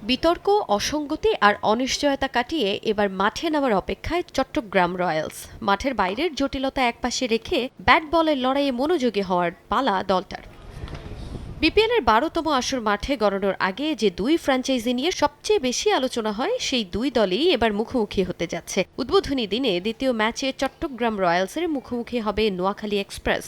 বিতর্ক, অসঙ্গতি আর অনিশ্চয়তা কাটিয়ে এবার মাঠে নামার অপেক্ষায় চট্টগ্রাম রয়্যালস। মাঠের বাইরের জটিলতা একপাশে রেখে ব্যাট বলের লড়াইয়ে মনোযোগী হওয়ার পালা দলটার। বিপিএলের ১২তম আসর মাঠে গড়ানোর আগে যে দুই ফ্র্যাঞ্চাইজি নিয়ে সবচেয়ে বেশি আলোচনা হয় সেই দুই দলই এবার মুখোমুখি হতে যাচ্ছে। উদ্বোধনী দিনে দ্বিতীয় ম্যাচে চট্টগ্রাম রয়্যালসের মুখোমুখি হবে নোয়াখালী এক্সপ্রেস।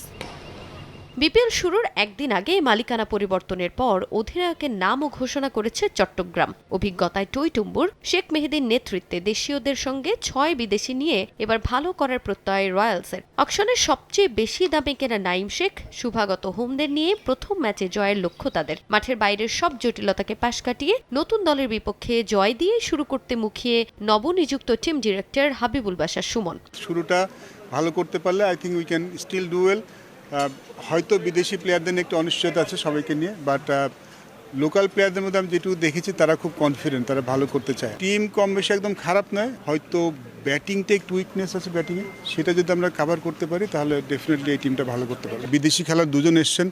বিপিএল শুরুর একদিন আগে মালিকানা পরিবর্তনের পর অধিনায়কের নামও ঘোষণা করেছে চট্টগ্রাম। অভিজ্ঞতায় টইটুম্বুর শেখ মেহেদীর নেতৃত্বে দেশীয়দের সঙ্গে ৬ বিদেশি নিয়ে এবার ভালো করার প্রত্যয় রয়্যালসের। অকশনের সবচেয়ে বেশি দামে কেনা নাইম শেখ, শুভাগত হোমদের নিয়ে প্রথম ম্যাচে জয়ের লক্ষ্য তাদের। মাঠের বাইরের সব জটিলতাকে পাশ কাটিয়ে নতুন দলের বিপক্ষে জয় দিয়ে শুরু করতে মুখিয়ে নবনিযুক্ত টিম ডিরেক্টর হাবিবুল বাশার সুমন। শুরুটা ভালো করতে পারলে I think we can still do well. হয়তো বিদেশি প্লেয়ারদের নিয়ে একটু অনিশ্চয়তা আছে সবাইকে নিয়ে, বাট লোকাল প্লেয়ারদের মধ্যে আমি যেটুকু দেখেছি তারা খুব কনফিডেন্ট, তারা ভালো করতে চায়। টিম কম বেশি একদম খারাপ নয়, হয়তো ব্যাটিংটা একটু উইকনেস আছে ব্যাটিংয়ে, সেটা যদি আমরা কাভার করতে পারি তাহলে ডেফিনেটলি এই টিমটা ভালো করতে পারবে। বিদেশি খেলার দুজন এসছেন,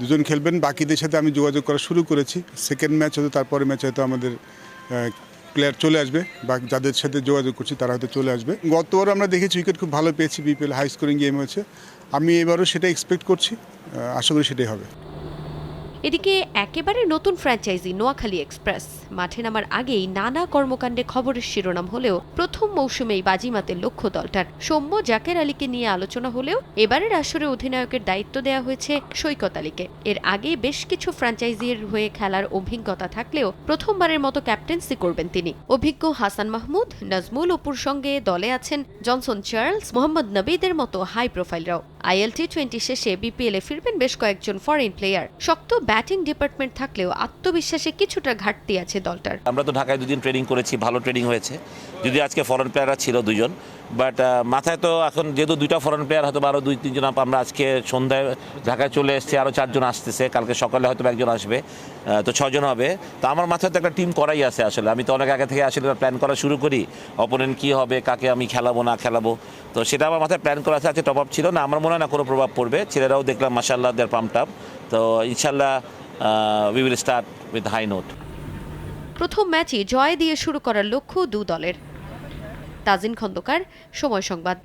দুজন খেলবেন, বাকিদের সাথে আমি যোগাযোগ করা শুরু করেছি। সেকেন্ড ম্যাচ হয়তো তারপরে ম্যাচ হয়তো আমাদের প্লেয়ার চলে আসবে, বা যাদের সাথে যোগাযোগ করছি তারা হয়তো চলে আসবে। গতবার আমরা দেখেছি উইকেট খুব ভালো পেয়েছি, বিপিএল হাই স্কোরিং গেম হয়েছে। আমি এবারও সেটা এক্সপেক্ট করছি, আশা করি সেটাই হবে। এদিকে একেবারে নতুন ফ্র্যাঞ্চাইজি নোয়াখালী এক্সপ্রেস মাঠে নামার আগেই নানা কর্মকাণ্ডে খবরের শিরোনাম হলেও প্রথম মৌসুমেই বাজিমাতের লক্ষ্য দলটার। সৌম্য জাকের আলীকে নিয়ে আলোচনা হলেও এবারের আসরে অধিনায়কের দায়িত্ব দেওয়া হয়েছে সৈকত আলীকে। এর আগে বেশ কিছু ফ্র্যাঞ্চাইজির হয়ে খেলার অভিজ্ঞতা থাকলেও প্রথমবারের মতো ক্যাপ্টেন্সি করবেন তিনি। অভিজ্ঞ হাসান মাহমুদ, নাজমুল অপুর সঙ্গে দলে আছেন জনসন চার্লস, মোহাম্মদ নবীদের মতো হাই প্রোফাইলরাও। আইএল টি20 শেষে বিপিএলে ফিরবেন বেশ কয়েকজন ফরেন প্লেয়ার। শক্ত ব্যাটিং ডিপার্টমেন্ট থাকলেও আত্মবিশ্বাসে কিছুটা ঘাটতি আছে দলটার। আমরা তো ঢাকায় দুদিন ট্রেনিং করেছি, ভালো ট্রেনিং হয়েছে, যদি আজকে ফরেন প্লেয়াররা ছিল দুজন, বাট মাথায় তো এখন যেহেতু দুইটা ফরেন প্লেয়ার হয়তো আরও 2-3 জন আমরা আজকে সন্ধ্যায় ঢাকায় চলে এসেছি, আরও 4 জন আসতেছে, কালকে সকালে হয়তো একজন আসবে, তো 6 জন হবে। তো আমার মাথায় তো একটা টিম করাই আছে আসলে। আমি তো অনেক আগে থেকে আসলে প্ল্যান করা শুরু করি, অপোনেন্ট কী হবে, কাকে আমি খেলাবো না খেলাবো, তো সেটা আমার মাথায় প্ল্যান করা আছে। টপ আপ ছিল না, আমার মনে হয় না কোনো প্রভাব পড়বে। ছেলেরাও দেখলাম মাশাআল্লাহ দেয়ার পাম্পড আপ, তো ইনশাআল্লাহ we will start with high note. প্রথম ম্যাচই জয় দিয়ে শুরু করার লক্ষ্য দু দলের। তাজিন খন্দকার, সময় সংবাদ।